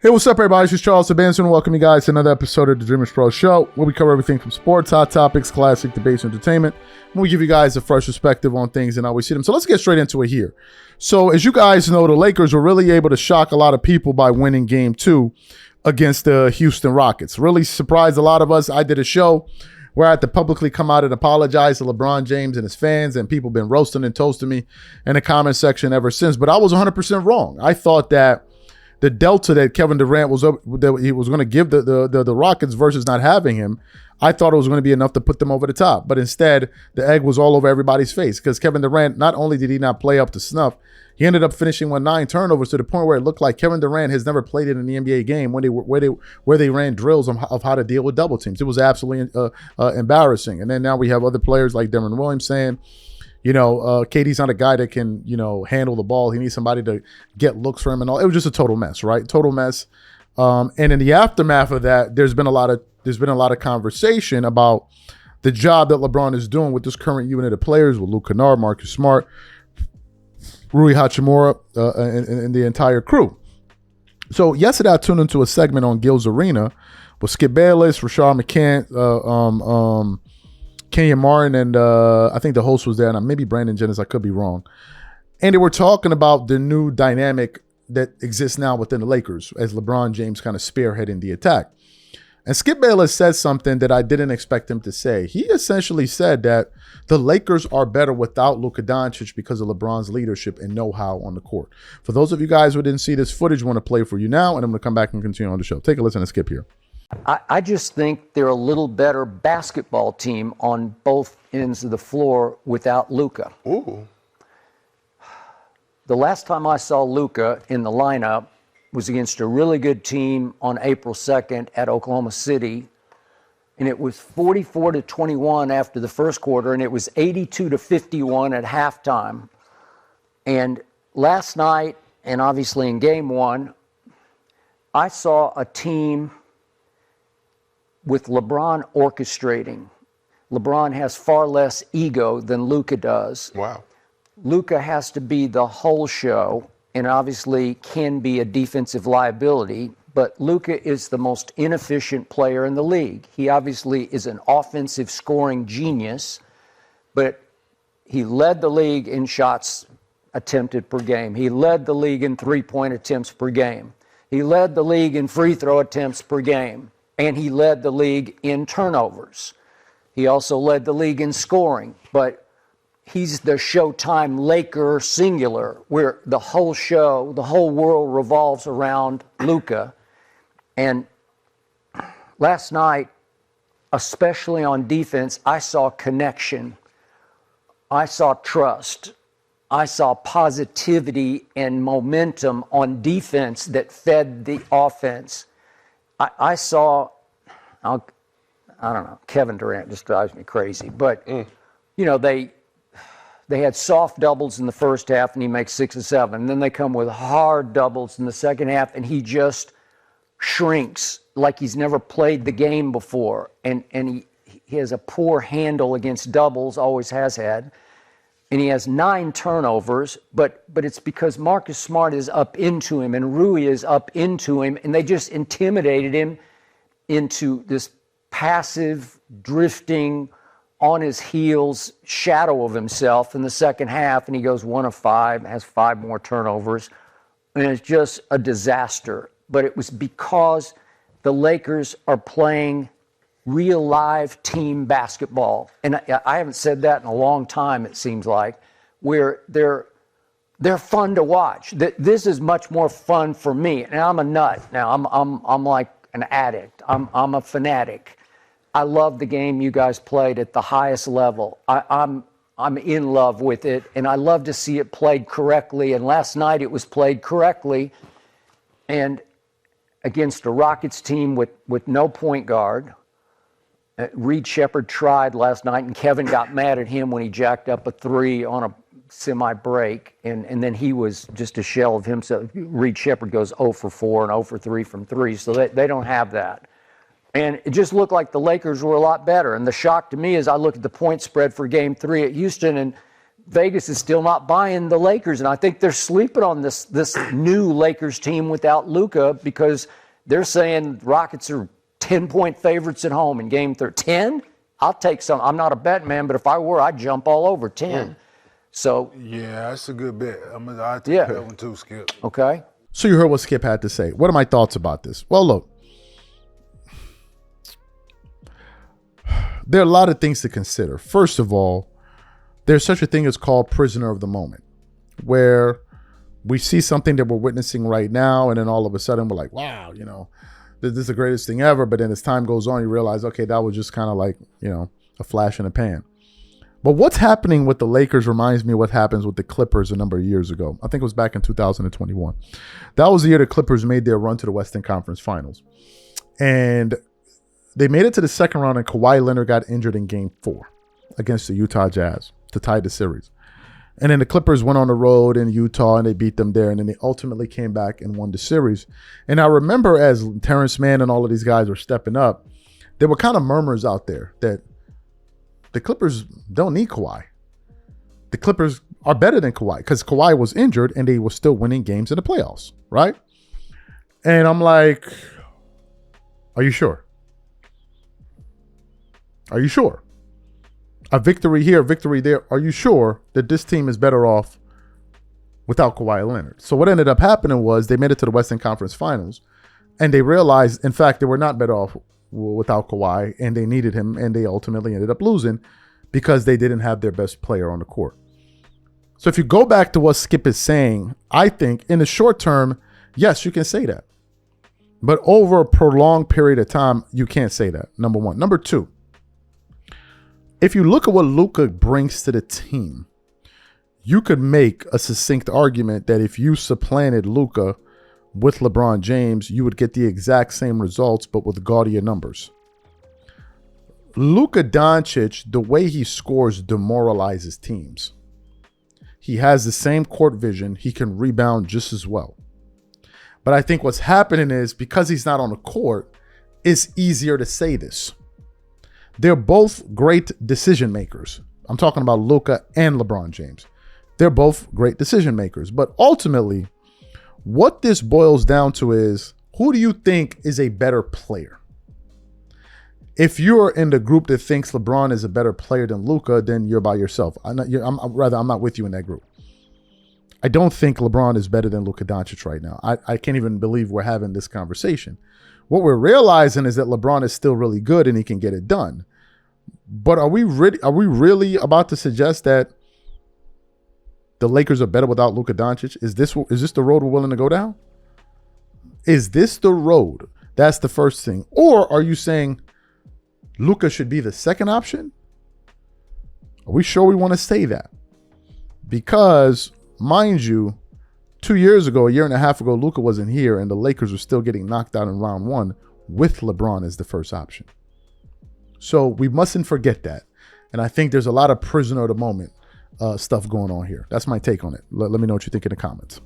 Hey, what's up, everybody? This is Charles Benson. Welcome you guys to another episode of the DREAMERSPRO Show, where we cover everything from sports, hot topics, classic debates, and entertainment. And we give you guys a fresh perspective on things and how we see them. So let's get straight into it here. So as you guys know, the Lakers were really able to shock a lot of people by winning Game 2 against the Houston Rockets. Really surprised a lot of us. I did a show where I had to publicly come out and apologize to LeBron James and his fans, and people have been roasting and toasting me in the comment section ever since. But I was 100% wrong. I thought that the delta that Kevin Durant was that he was going to give the Rockets versus not having him, I thought it was going to be enough to put them over the top. But instead, the egg was all over everybody's face because Kevin Durant, not only did he not play up to snuff, he ended up finishing with 9 turnovers to the point where it looked like Kevin Durant has never played in an NBA game where they ran drills of how to deal with double teams. It was absolutely embarrassing. And then now we have other players like Deron Williams saying, KD's not a guy that can, handle the ball. He needs somebody to get looks for him and all. It was just a total mess, right? Total mess. And in the aftermath of that, there's been a lot of conversation about the job that LeBron is doing with this current unit of players with Luka Doncic, Marcus Smart, Rui Hachimura, and the entire crew. So yesterday I tuned into a segment on Gil's Arena with Skip Bayless, Rashad McCants, Kenyon Martin, and I think the host was there, and maybe Brandon Jennings, I could be wrong. And they were talking about the new dynamic that exists now within the Lakers as LeBron James kind of spearheading the attack. And Skip Bayless said something that I didn't expect him to say. He essentially said that the Lakers are better without Luka Doncic because of LeBron's leadership and know-how on the court. For those of you guys who didn't see this footage, I want to play for you now, and I'm going to come back and continue on the show. Take a listen to Skip here. I just think they're a little better basketball team on both ends of the floor without Luka. Ooh. The last time I saw Luka in the lineup was against a really good team on April 2nd at Oklahoma City, and it was 44-21 after the first quarter, and it was 82-51 at halftime. And last night, and obviously in Game 1, I saw a team with LeBron orchestrating. LeBron has far less ego than Luka does. Wow. Luka has to be the whole show and obviously can be a defensive liability, but Luka is the most inefficient player in the league. He obviously is an offensive scoring genius, but he led the league in shots attempted per game. He led the league in three-point attempts per game. He led the league in free throw attempts per game. And he led the league in turnovers. He also led the league in scoring. But he's the Showtime Laker singular, where the whole show, the whole world revolves around Luka. And last night, especially on defense, I saw connection. I saw trust. I saw positivity and momentum on defense that fed the offense. I saw, I don't know, Kevin Durant just drives me crazy. But, they had soft doubles in the first half, and he makes 6 or 7. And then they come with hard doubles in the second half, and he just shrinks like he's never played the game before. And he has a poor handle against doubles, always has had. And he has 9 turnovers, but it's because Marcus Smart is up into him and Rui is up into him, and they just intimidated him into this passive, drifting, on his heels shadow of himself in the second half, and he goes 1 of 5, has 5 more turnovers, and it's just a disaster. But it was because the Lakers are playing real live team basketball. And I haven't said that in a long time, it seems like, where they're fun to watch. This is much more fun for me. And I'm a nut. Now I'm like an addict. I'm a fanatic. I love the game you guys played at the highest level. I'm in love with it, and I love to see it played correctly. And last night it was played correctly, and against a Rockets team with no point guard. Reed Shepherd tried last night, and Kevin got mad at him when he jacked up a 3 on a semi-break, and then he was just a shell of himself. Reed Shepherd goes 0 for 4 and 0 for 3 from 3, so they don't have that. And it just looked like the Lakers were a lot better. And the shock to me is I look at the point spread for Game 3 at Houston, and Vegas is still not buying the Lakers, and I think they're sleeping on this new Lakers team without Luka, because they're saying Rockets are 10-point favorites at home in Game 10. I'll take some. I'm not a bet man, but if I were, I'd jump all over 10. So yeah, that's a good bet. I'd take that one too, Skip. Okay. So you heard what Skip had to say. What are my thoughts about this? Well, look, there are a lot of things to consider. First of all, there's such a thing as called prisoner of the moment, where we see something that we're witnessing right now, and then all of a sudden we're like, wow, this is the greatest thing ever. But then as time goes on, you realize, okay, that was just kind of like, a flash in the pan. But what's happening with the Lakers reminds me of what happens with the Clippers a number of years ago. I think it was back in 2021. That was the year the Clippers made their run to the Western Conference Finals. And they made it to the second round, and Kawhi Leonard got injured in Game 4 against the Utah Jazz to tie the series. And then the Clippers went on the road in Utah, and they beat them there. And then they ultimately came back and won the series. And I remember as Terrence Mann and all of these guys were stepping up, there were kind of murmurs out there that the Clippers don't need Kawhi. The Clippers are better than Kawhi, because Kawhi was injured and they were still winning games in the playoffs, right? And I'm like, are you sure? Are you sure? A victory here, a victory there. Are you sure that this team is better off without Kawhi Leonard? So what ended up happening was they made it to the Western Conference Finals, and they realized, in fact, they were not better off without Kawhi, and they needed him, and they ultimately ended up losing because they didn't have their best player on the court. So if you go back to what Skip is saying, I think in the short term, yes, you can say that. But over a prolonged period of time, you can't say that, number one. Number two, if you look at what Luka brings to the team, you could make a succinct argument that if you supplanted Luka with LeBron James, you would get the exact same results, but with gaudier numbers. Luka Doncic, the way he scores demoralizes teams. He has the same court vision. He can rebound just as well. But I think what's happening is, because he's not on the court, it's easier to say this. They're both great decision makers. I'm talking about Luka and LeBron James. They're both great decision makers. But ultimately, what this boils down to is, who do you think is a better player? If you're in the group that thinks LeBron is a better player than Luka, then you're by yourself. I'm not with you in that group. I don't think LeBron is better than Luka Doncic right now. I can't even believe we're having this conversation. What we're realizing is that LeBron is still really good and he can get it done. But are we really about to suggest that the Lakers are better without Luka Doncic? Is this the road we're willing to go down? Is this the road? That's the first thing. Or are you saying Luka should be the second option? Are we sure we want to say that? Because, mind you, 2 years ago, a year and a half ago, Luka wasn't here, and the Lakers were still getting knocked out in round one with LeBron as the first option. So we mustn't forget that. And I think there's a lot of prisoner of the moment stuff going on here. That's my take on it. Let me know what you think in the comments.